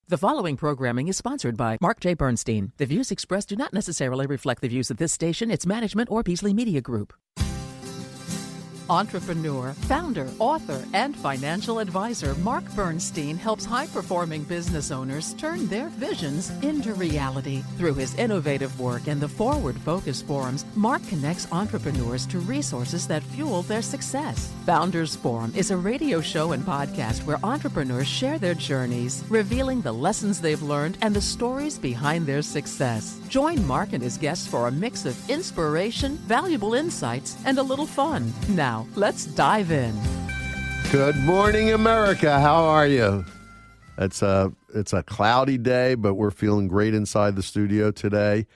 The following programming is sponsored by Marc J. Bernstein. The views expressed do not necessarily reflect the views of this station, its management, or Beasley Media Group. Entrepreneur, founder, author, and financial advisor Marc Bernstein helps high-performing business owners turn their visions into reality. Through his innovative work and the Forward Focus forums, Marc connects entrepreneurs to resources that fuel their success. Founders Forum is a radio show and podcast where entrepreneurs share their journeys, revealing the lessons they've learned and the stories behind their success. Join Marc and his guests for a mix of inspiration, valuable insights, and a little fun. Now, let's dive in. Good morning, America. How are you? It's a cloudy day, but we're feeling great inside the studio today.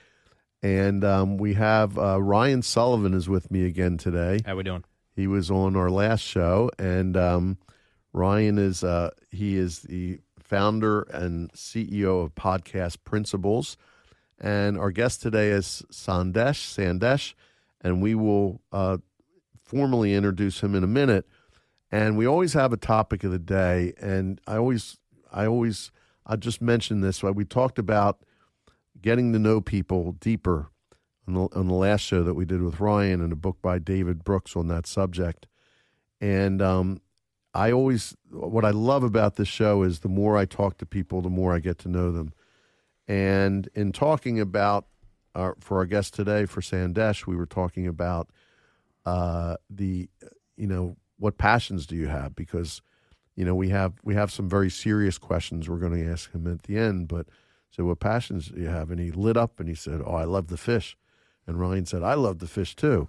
And we have Ryan Sullivan is with me again today. How we doing? He was on our last show, and Ryan is he is the founder and CEO of Podcast Principles. And our guest today is Sandesh, and we will formally introduce him in a minute. And we always have a topic of the day, and I just mentioned this. We talked about getting to know people deeper on the last show that we did with Ryan, and a book by David Brooks on that subject. And what I love about this show is the more I talk to people, the more I get to know them. And in talking about for our guest today, for Sandesh, we were talking about what passions do you have? Because, we have some very serious questions we're going to ask him at the end. But so what passions do you have? And he lit up and he said, "Oh, I love the fish." And Ryan said, "I love the fish too."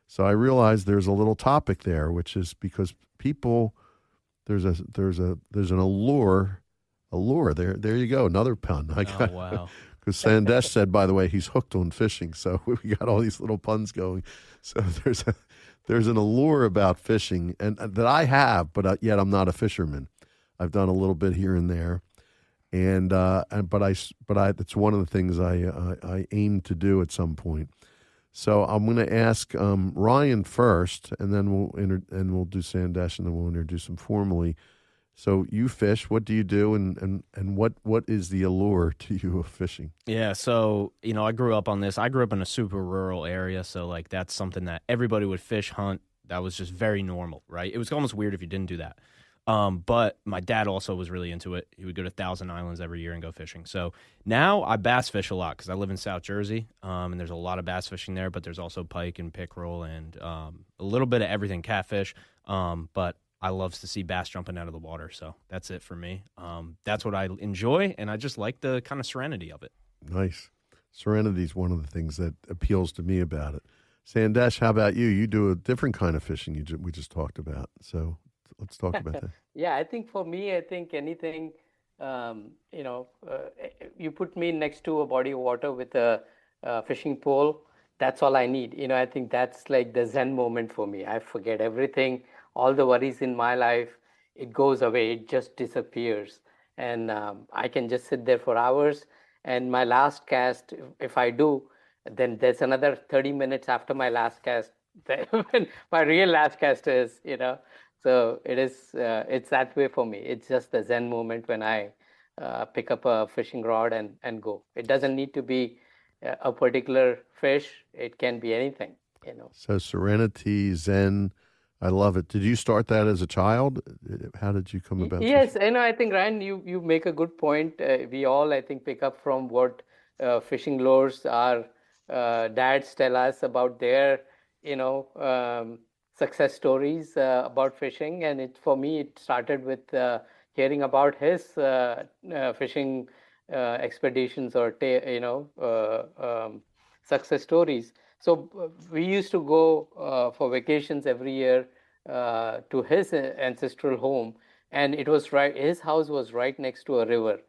So I realized there's a little topic there, which is because people, there's an allure. There you go. Another pun. Oh, wow. Because Sandesh said, by the way, he's hooked on fishing. So we got all these little puns going. So there's an allure about fishing, and that I have, but yet I'm not a fisherman. I've done a little bit here and there, but it's one of the things I aim to do at some point. So I'm going to ask Ryan first, and then we'll do Sandesh, and then we'll introduce him formally. So you fish. What do you do, and what is the allure to you of fishing? Yeah, so, I grew up on this. I grew up in a super rural area, so, that's something that everybody would fish, hunt. That was just very normal, right? It was almost weird if you didn't do that. But my dad also was really into it. He would go to Thousand Islands every year and go fishing. So now I bass fish a lot because I live in South Jersey, and there's a lot of bass fishing there, but there's also pike and pickerel and a little bit of everything, catfish, but I love to see bass jumping out of the water, so that's it for me. That's what I enjoy, and I just like the kind of serenity of it. Nice. Serenity is one of the things that appeals to me about it. Sandesh, how about you? You do a different kind of fishing we just talked about, so let's talk about that. Yeah, I think for me, anything, you put me next to a body of water with a fishing pole, that's all I need. I think that's like the Zen moment for me. I forget everything. All the worries in my life, it goes away, it just disappears. And I can just sit there for hours. And my last cast, if I do, then there's another 30 minutes after my last cast, when my real last cast is, So it's that way for me. It's just the Zen moment when I pick up a fishing rod and go. It doesn't need to be a particular fish. It can be anything, So serenity, Zen, I love it. Did you start that as a child? How did you come about? Yes, I think, Ryan, you make a good point. We all, I think, pick up from what fishing lures our dads tell us about their, success stories about fishing. And for me, it started with hearing about his fishing expeditions or, success stories. So we used to go for vacations every year to his ancestral home, and it was right. His house was right next to a river,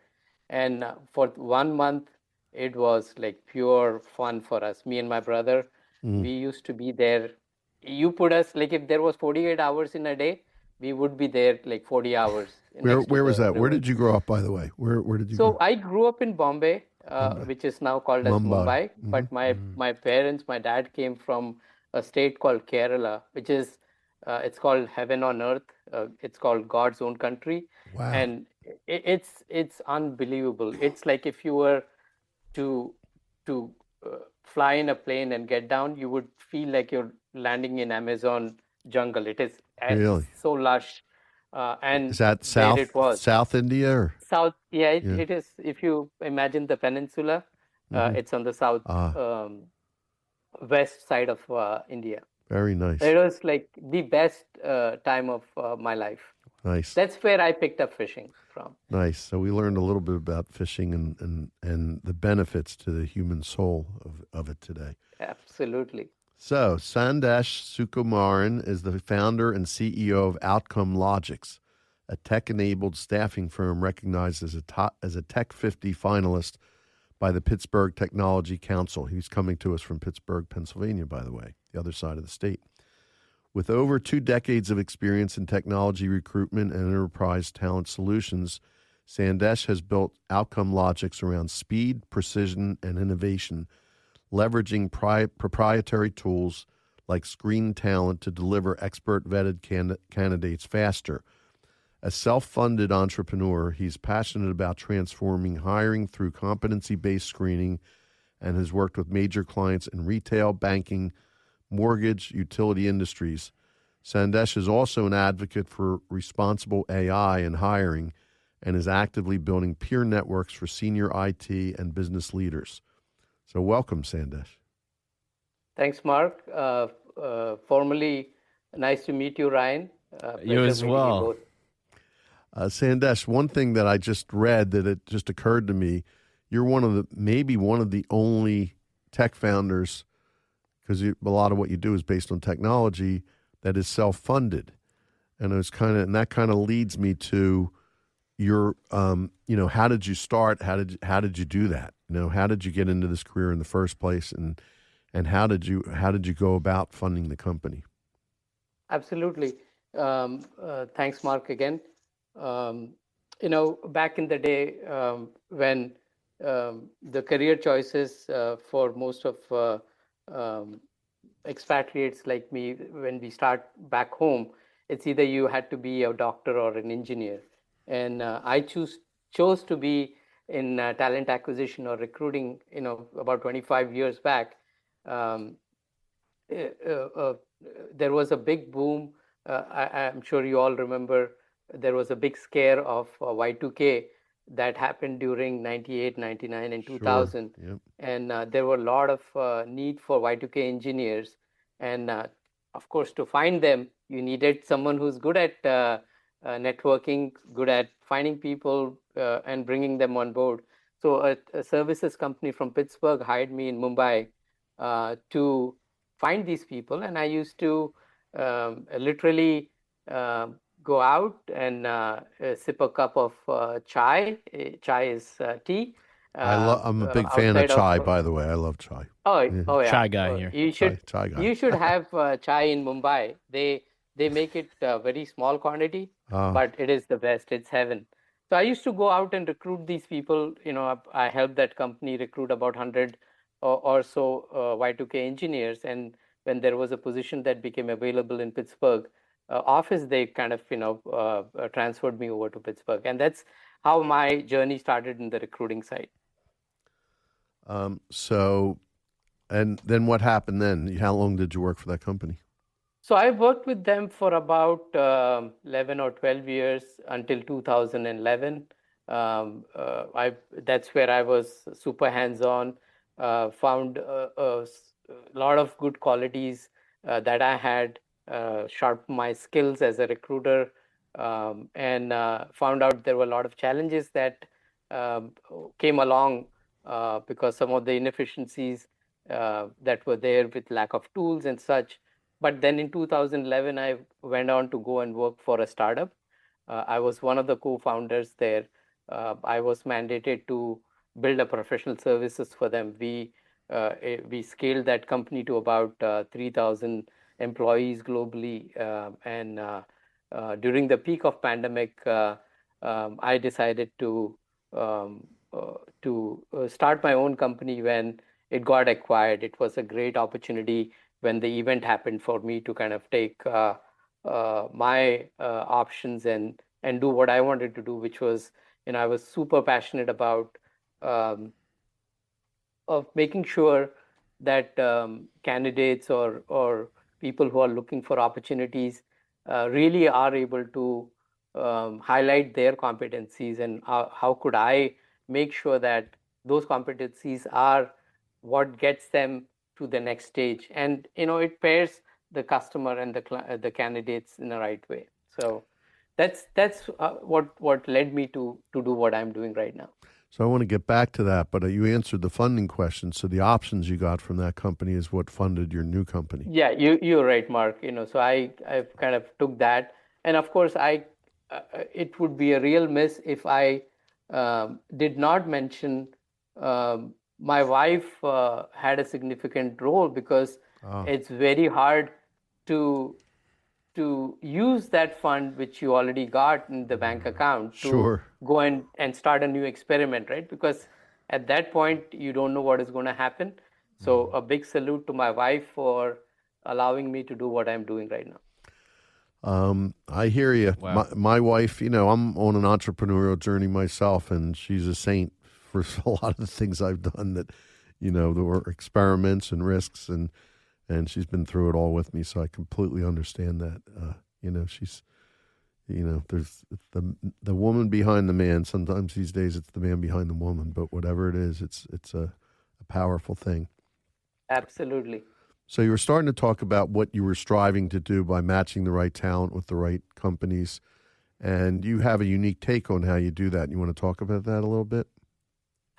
and for 1 month, it was like pure fun for us. Me and my brother, we used to be there. You put us like if there was 48 hours in a day, we would be there like 40 hours. Where was that? River. Where did you grow up, by the way? Where did you? So I grew up in Bombay. Which is now called as Mumbai. Mm-hmm. But my parents, my dad came from a state called Kerala, which is It's called Heaven on Earth. It's called God's Own Country. Wow. And it's unbelievable. It's like if you were to fly in a plane and get down, you would feel like you're landing in Amazon jungle. It is Really? so lush. Is And that there it was. South India? Or? South, yeah, Yeah. it is. If you imagine the peninsula, it's on the south west side of India. Very nice. It was like the best time of my life. Nice. That's where I picked up fishing from. Nice. So we learned a little bit about fishing and the benefits to the human soul of it today. Absolutely. So Sandesh Sukumaran is the founder and CEO of Outcome Logix, a tech-enabled staffing firm recognized as a Tech 50 finalist by the Pittsburgh Technology Council. He's coming to us from Pittsburgh, Pennsylvania, by the way, the other side of the state. With over 2 decades of experience in technology recruitment and enterprise talent solutions, Sandesh has built Outcome Logix around speed, precision, and innovation, leveraging proprietary tools like screen talent to deliver expert-vetted candidates faster. A self-funded entrepreneur, he's passionate about transforming hiring through competency-based screening and has worked with major clients in retail, banking, mortgage, utility industries. Sandesh is also an advocate for responsible AI in hiring and is actively building peer networks for senior IT and business leaders. So welcome, Sandesh. Thanks, Mark. Formally, nice to meet you, Ryan. You as well. Sandesh, one thing that I just read that it just occurred to me, you're maybe one of the only tech founders, because a lot of what you do is based on technology, that is self-funded. And that kind of leads me to your, how did you start? How did you do that? How did you get into this career in the first place, and how did you go about funding the company? Absolutely. Thanks, Mark, again. Back in the day when the career choices for most of expatriates like me, when we start back home, it's either you had to be a doctor or an engineer. And I chose to be in talent acquisition or recruiting, about 25 years back. There was a big boom. I'm sure you all remember there was a big scare of Y2K that happened during 98, 99, and 2000. Sure. Yep. And there were a lot of need for Y2K engineers. And of course, to find them, you needed someone who's good at networking, good at finding people and bringing them on board. So a services company from Pittsburgh hired me in Mumbai to find these people. And I used to literally go out and sip a cup of chai. Chai is tea. I'm a big fan of chai, by the way. I love chai. Oh yeah. Chai guy here. You should chai guy. You should have chai in Mumbai. They make it very small quantity, but it is the best. It's heaven. So I used to go out and recruit these people. I helped that company recruit about 100 or so Y2K engineers. And when there was a position that became available in Pittsburgh office, they kind of transferred me over to Pittsburgh, and that's how my journey started in the recruiting side. And then what happened then? How long did you work for that company? So I worked with them for about 11 or 12 years until 2011. That's where I was super hands-on, found a lot of good qualities that I had, sharpened my skills as a recruiter, and found out there were a lot of challenges that came along because some of the inefficiencies that were there with lack of tools and such. But then in 2011, I went on to go and work for a startup. I was one of the co-founders there. I was mandated to build a professional services for them. We scaled that company to about 3,000 employees globally. And during the peak of pandemic, I decided to start my own company when it got acquired. It was a great opportunity when the event happened for me to kind of take my options and do what I wanted to do, which was, I was super passionate about um, of making sure that candidates or people who are looking for opportunities really are able to highlight their competencies, and how could I make sure that those competencies are what gets them to the next stage, and it pairs the customer and the candidates in the right way. So that's what led me to do what I'm doing right now. So I want to get back to that, but you answered the funding question. So the options you got from that company is what funded your new company. Yeah, you're right, Mark. So I kind of took that, and of course it would be a real miss if I did not mention my wife had a significant role, because it's very hard to use that fund which you already got in the bank account to Sure. go and start a new experiment, right? Because at that point you don't know what is going to happen. So a big salute to my wife for allowing me to do what I'm doing right now. I hear you. Wow. My wife, I'm on an entrepreneurial journey myself, and she's a saint for a lot of the things I've done that, there were experiments and risks, and she's been through it all with me. So I completely understand that. She's, there's the woman behind the man. Sometimes these days it's the man behind the woman, but whatever it is, it's a powerful thing. Absolutely. So you were starting to talk about what you were striving to do by matching the right talent with the right companies, and you have a unique take on how you do that. You want to talk about that a little bit?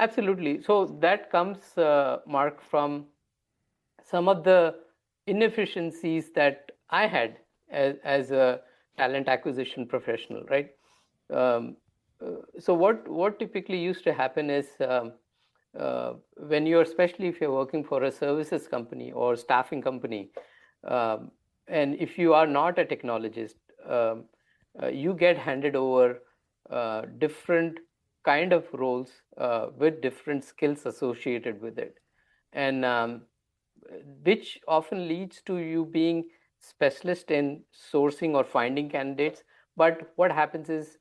Absolutely. So that comes, Mark, from some of the inefficiencies that I had as a talent acquisition professional, right? Um, so what typically used to happen is, when you're, especially if you're working for a services company or staffing company, um, and if you are not a technologist, you get handed over different kind of roles with different skills associated with it, and which often leads to you being specialist in sourcing or finding candidates. But what happens is,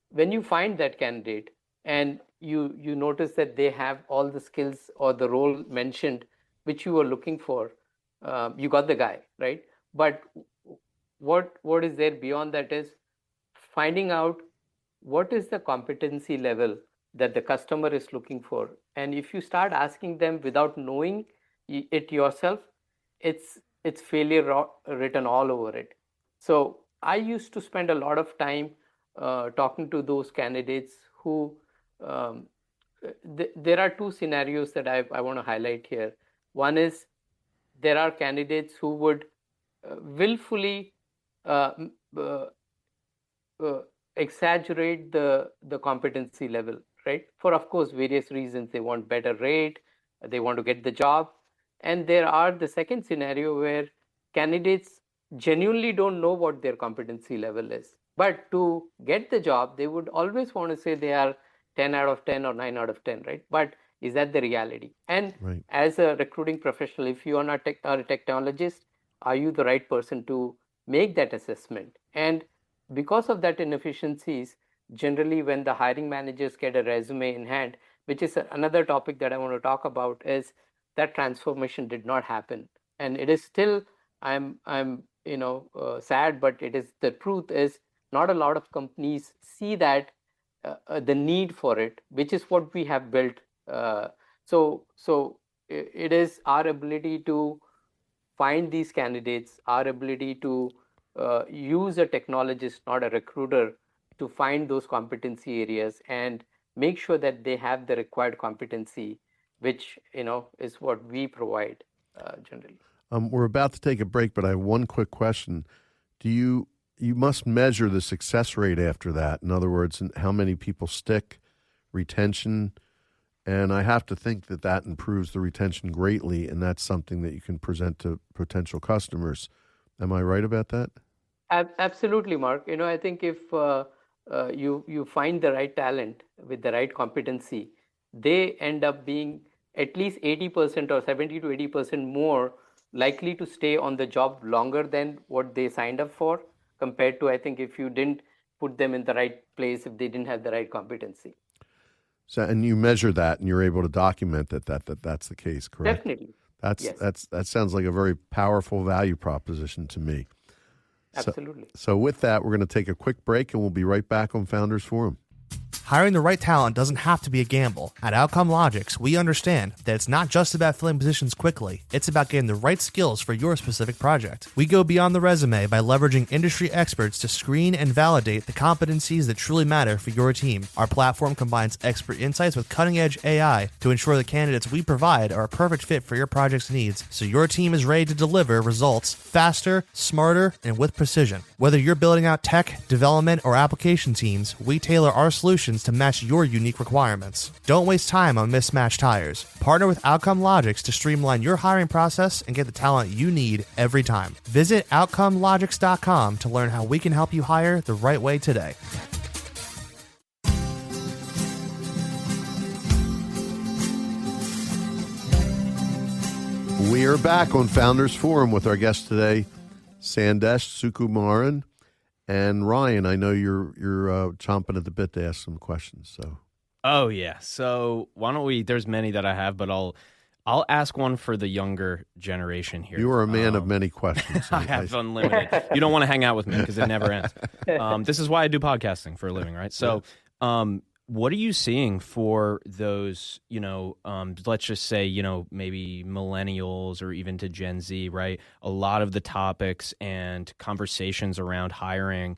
when you find that candidate and you notice that they have all the skills or the role mentioned which you were looking for, you got the guy, right? But what is there beyond that is finding out what is the competency level that the customer is looking for. And if you start asking them without knowing it yourself, it's failure written all over it. So I used to spend a lot of time talking to those candidates who, um, there are two scenarios that I want to highlight here. One is, there are candidates who would willfully uh, uh, uh, exaggerate the competency level, right? For, of course, various reasons. They want better rate, they want to get the job. And there are the second scenario where candidates genuinely don't know what their competency level is, but to get the job they would always want to say they are 10 out of 10 or 9 out of 10, right? But is that the reality? And Right. as a recruiting professional, if you are not a technologist, are you the right person to make that assessment? And because of that inefficiencies, generally when the hiring managers get a resume in hand, which is another topic that I want to talk about, is that transformation did not happen. And it is still, I'm sad, but it is the truth is, not a lot of companies see that the need for it, which is what we have built. So it is our ability to find these candidates, our ability to use a technologist, not a recruiter, to find those competency areas and make sure that they have the required competency, which is what we provide generally. We're about to take a break, but I have one quick question. Do you must measure the success rate after that? In other words, how many people stick, retention, and I have to think that improves the retention greatly, and that's something that you can present to potential customers. Am I right about that? Absolutely, Mark. I think if you find the right talent with the right competency, they end up being at least 80% or 70 to 80% more likely to stay on the job longer than what they signed up for, compared to, I think, if you didn't put them in the right place, if they didn't have the right competency. So, and you measure that, and you're able to document that's the case, correct? Definitely. Yes. That sounds like a very powerful value proposition to me. Absolutely. So with that, we're going to take a quick break, and we'll be right back on Founders Forum. Hiring the right talent doesn't have to be a gamble. At Outcome Logix, we understand that it's not just about filling positions quickly, it's about getting the right skills for your specific project. We go beyond the resume by leveraging industry experts to screen and validate the competencies that truly matter for your team. Our platform combines expert insights with cutting-edge AI to ensure the candidates we provide are a perfect fit for your project's needs, so your team is ready to deliver results faster, smarter, and with precision. Whether you're building out tech, development, or application teams, we tailor our solutions to match your unique requirements. Don't waste time on mismatched hires. Partner with Outcome Logix to streamline your hiring process and get the talent you need every time. Visit OutcomeLogix.com to learn how we can help you hire the right way today. We are back on Founders Forum with our guest today, Sandesh Sukumaran. And Ryan, I know you're chomping at the bit to ask some questions. So, oh yeah. So why don't we? There's many that I have, but I'll ask one for the younger generation here. You are a man of many questions. I have unlimited. You don't want to hang out with me because it never ends. This is why I do podcasting for a living, right? So, what are you seeing for those? Let's just say maybe millennials or even to Gen Z, right? A lot of the topics and conversations around hiring,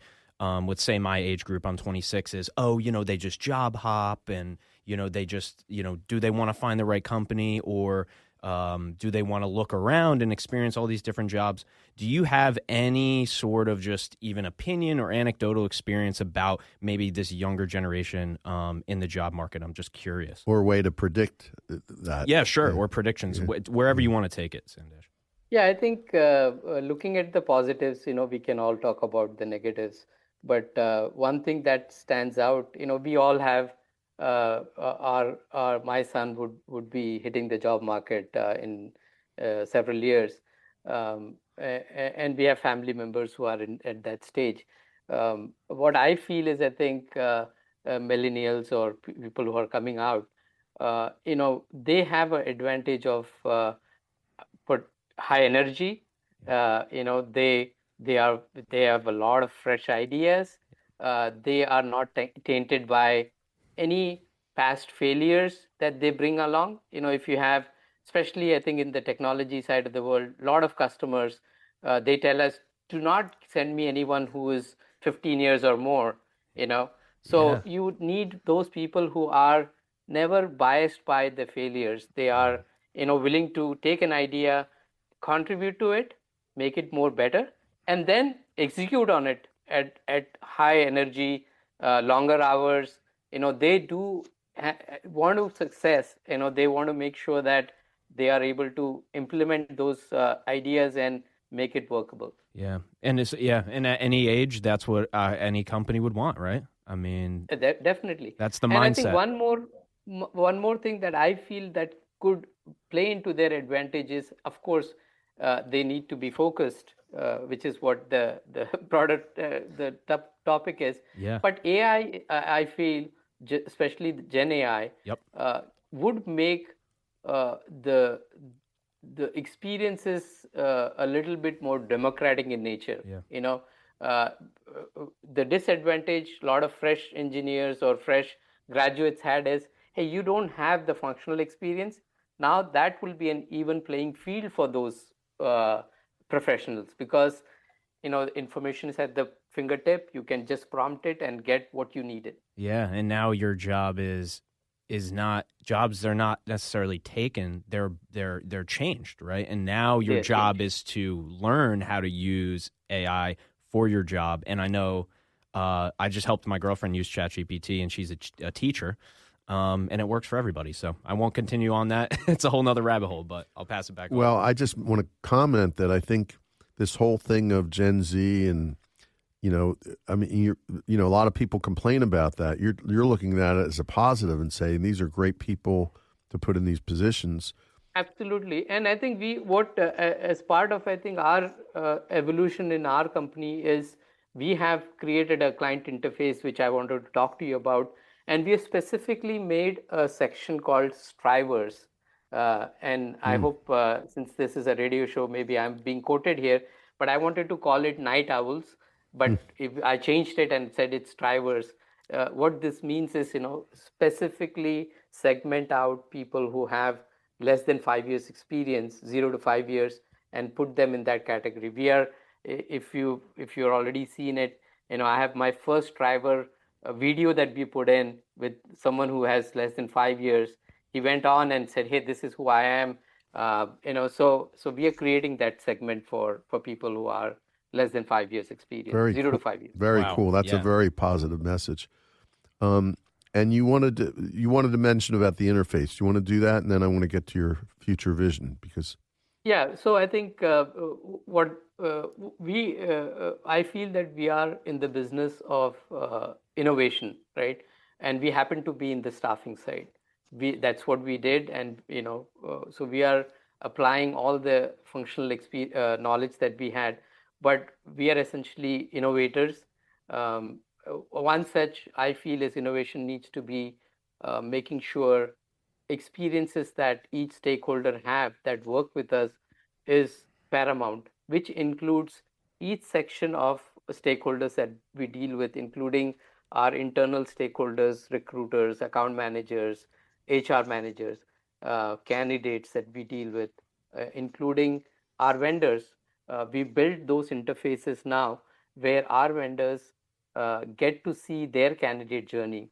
with say my age group, I'm 26, is they just job hop and they just do they want to find the right company or do they want to look around and experience all these different jobs? Do you have any sort of just even opinion or anecdotal experience about maybe this younger generation in the job market? I'm just curious. Or a way to predict that. Yeah, sure. Or predictions, wherever you want to take it, Sandesh. Yeah, I think looking at the positives, we can all talk about the negatives. But one thing that stands out, we all have my son would be hitting the job market in several years. And we have family members who are at that stage. What I feel is, I think millennials or people who are coming out, they have an advantage of high energy. They have a lot of fresh ideas. They are not tainted by any past failures that they bring along. If you have, especially I think in the technology side of the world, a lot of customers, they tell us, do not send me anyone who is 15 years or more, So you need those people who are never biased by the failures. They are, willing to take an idea, contribute to it, make it more better, and then execute on it at high energy, longer hours. They do want to success. They want to make sure that they are able to implement those ideas and make it workable. Yeah, and and at any age, that's what any company would want, right? I mean, definitely. That's the mindset. And I think one more thing that I feel that could play into their advantages, of course, they need to be focused, which is what the product, the topic is. Yeah. But AI, I feel, especially Gen AI, would make the experiences a little bit more democratic in nature. The disadvantage a lot of fresh engineers or fresh graduates had is, hey, you don't have the functional experience. Now that will be an even playing field for those professionals, because information is at the fingertip. You can just prompt it and get what you needed. Yeah, and now your job is not jobs. They're not necessarily taken. They're changed, right? And now your job is to learn how to use AI for your job. And I know I just helped my girlfriend use ChatGPT, and she's a teacher, and it works for everybody. So I won't continue on that. It's a whole nother rabbit hole, but I'll pass it back. Well, I just want to comment that I think this whole thing of Gen Z and a lot of people complain about that. You're looking at it as a positive and saying these are great people to put in these positions. Absolutely. And I think as part of, I think, our evolution in our company is we have created a client interface, which I wanted to talk to you about. And we have specifically made a section called Strivers. And I hope, since this is a radio show, maybe I'm being quoted here, but I wanted to call it Night Owls. But if I changed it and said it's Strivers, what this means is, specifically segment out people who have less than 5 years experience, 0 to 5 years, and put them in that category. We are, if you're already seen it, I have my first driver video that we put in with someone who has less than 5 years. He went on and said, "Hey, this is who I am." So we are creating that segment for people who are less than 5 years experience, Very 0 to 5 years. Very Wow. cool. That's a Yeah. very positive message. And you wanted to mention about the interface. You want to do that, and then I want to get to your future vision because Yeah, so I think what I feel that we are in the business of innovation, right? And we happen to be in the staffing side. That's what we did, and so we are applying all the functional knowledge that we had, but we are essentially innovators. One such I feel is innovation needs to be making sure experiences that each stakeholder have that work with us is paramount, which includes each section of stakeholders that we deal with, including our internal stakeholders, recruiters, account managers, HR managers, candidates that we deal with, including our vendors. We build those interfaces now where our vendors get to see their candidate journey.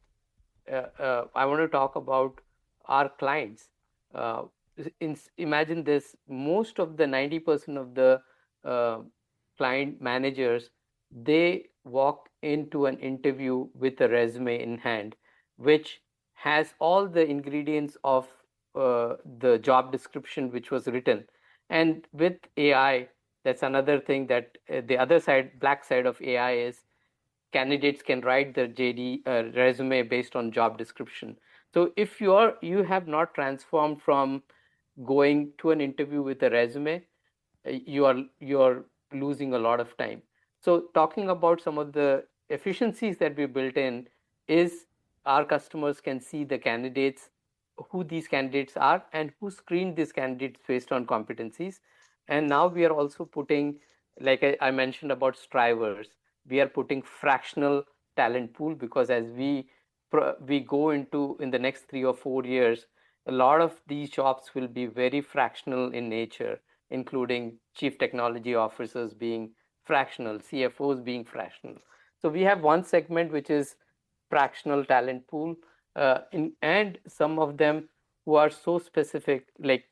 I want to talk about our clients. Uh, Imagine this: most of the 90% of the uh, client managers, they walk into an interview with a resume in hand, which has all the ingredients of the job description which was written. And with AI, that's another thing that the other side, black side of AI is candidates can write their JD resume based on job description. So if you have not transformed from going to an interview with a resume, you're losing a lot of time. So talking about some of the efficiencies that we built in is our customers can see the candidates, who these candidates are, and who screened these candidates based on competencies. And now we are also putting, like I mentioned about strivers, we are putting fractional talent pool, because as we go into in the next 3 or 4 years, a lot of these jobs will be very fractional in nature, including chief technology officers being fractional, CFOs being fractional. So we have one segment which is fractional talent pool, and some of them who are so specific, like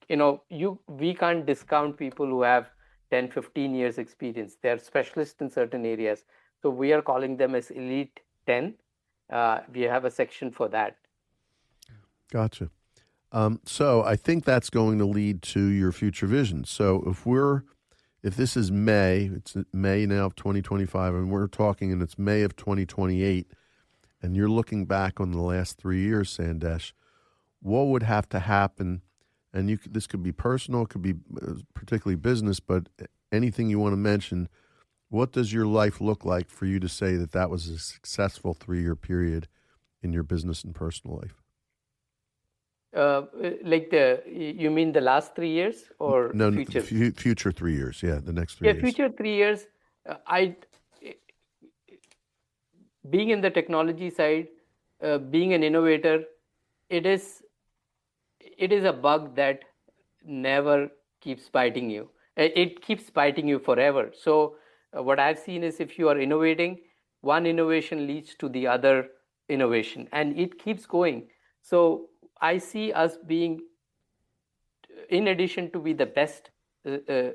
we can't discount people who have 10-15 years experience. They're specialists in certain areas, so we are calling them as elite 10. We have a section for that. gotcha. So I think that's going to lead to your future vision. So if this is May, it's May now of 2025, and we're talking, and it's May of 2028, and you're looking back on the last 3 years, Sandesh, what would have to happen? And this could be personal, it could be particularly business, but anything you want to mention. What does your life look like for you to say that that was a successful 3-year period in your business and personal life? Like you mean the last 3 years or No, future? future 3 years. Yeah, the next 3 years. Future 3 years. I Being in the technology side, being an innovator, it is a bug that never keeps biting you. It keeps biting you forever. So what I've seen is, if you are innovating, one innovation leads to the other innovation, and it keeps going. So I see us being, in addition to be the best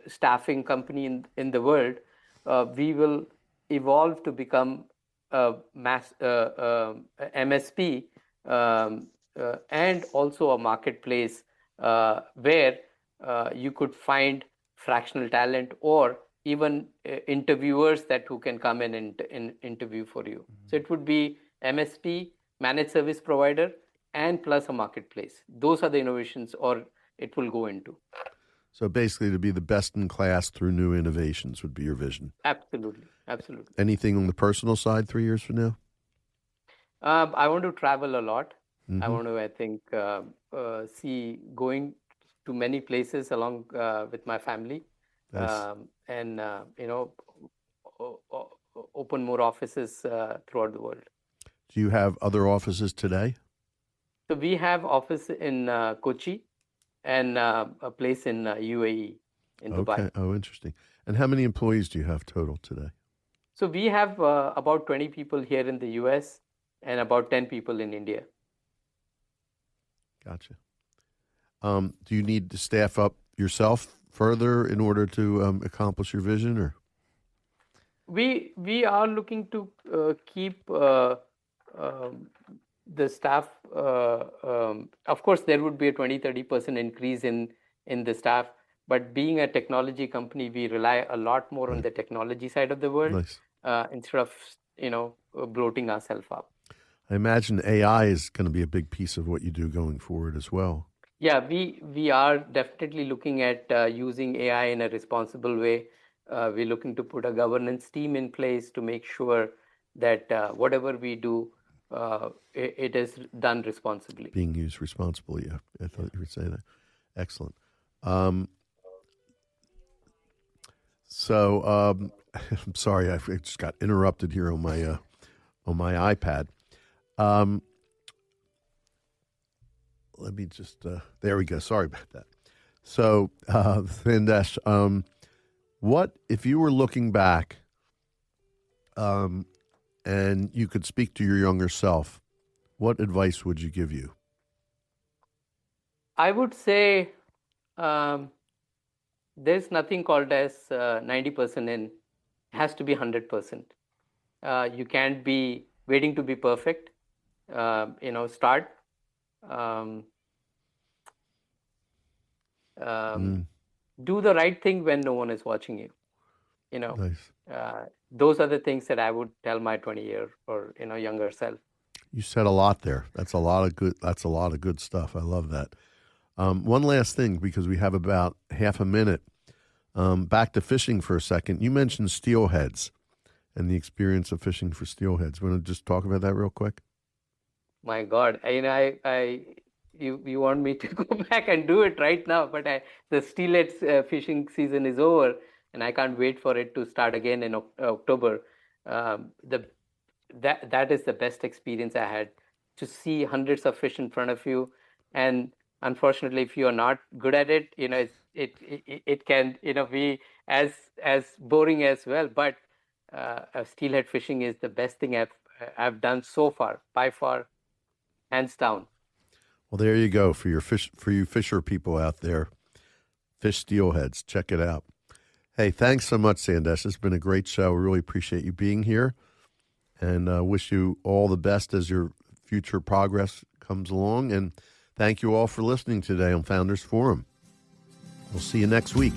staffing company in the world, we will evolve to become a MSP, and also a marketplace where you could find fractional talent, or even interviewers who can come in and interview for you. So it would be MSP, managed service provider, and plus a marketplace. Those are the innovations, or it will go into. So basically, to be the best in class through new innovations would be your vision. Absolutely. Absolutely. Anything on the personal side 3 years from now? I want to travel a lot. I Mm-hmm. want to, I think, see going to many places along with my family, Nice. and open more offices throughout the world. Do you have other offices today? So we have office in Kochi and a place in UAE, in Dubai. Okay. Oh, interesting. And how many employees do you have total today? So we have about 20 people here in the US and about 10 people in India. Gotcha. Do you need to staff up yourself further in order to accomplish your vision, or? We are looking to keep the staff. Of course, there would be a 20-30% increase in the staff. But being a technology company, we rely a lot more on the technology side of the world. Nice. Instead of bloating ourselves up. I imagine AI is going to be a big piece of what you do going forward as well. Yeah, we are definitely looking at using AI in a responsible way. We're looking to put a governance team in place to make sure that whatever we do, it is done responsibly. Being used responsibly, yeah. I thought you would say that. Excellent. I'm sorry, I just got interrupted here on my iPad. Let me just, there we go. Sorry about that. So, Sandesh, what, if you were looking back and you could speak to your younger self, what advice would you give you? I would say there's nothing called as 90% in. It has to be 100%. You can't be waiting to be perfect. Start. Do the right thing when no one is watching you. Nice. Those are the things that I would tell my 20-year or younger self. You said a lot there. That's a lot of good stuff. I love that. One last thing, because we have about half a minute. Back to fishing for a second. You mentioned steelheads and the experience of fishing for steelheads. Want to just talk about that real quick? My God, you want me to go back and do it right now, but the steelhead fishing season is over, and I can't wait for it to start again in October. That is the best experience I had, to see hundreds of fish in front of you, and unfortunately, if you are not good at it, it can be as boring as well. But steelhead fishing is the best thing I've done so far, by far, hands down. Well, there you go for you fisher people out there. Fish steelheads, check it out. Hey, thanks so much, Sandesh. It's been a great show. We really appreciate you being here, and wish you all the best as your future progress comes along. And thank you all for listening today on Founders Forum. We'll see you next week.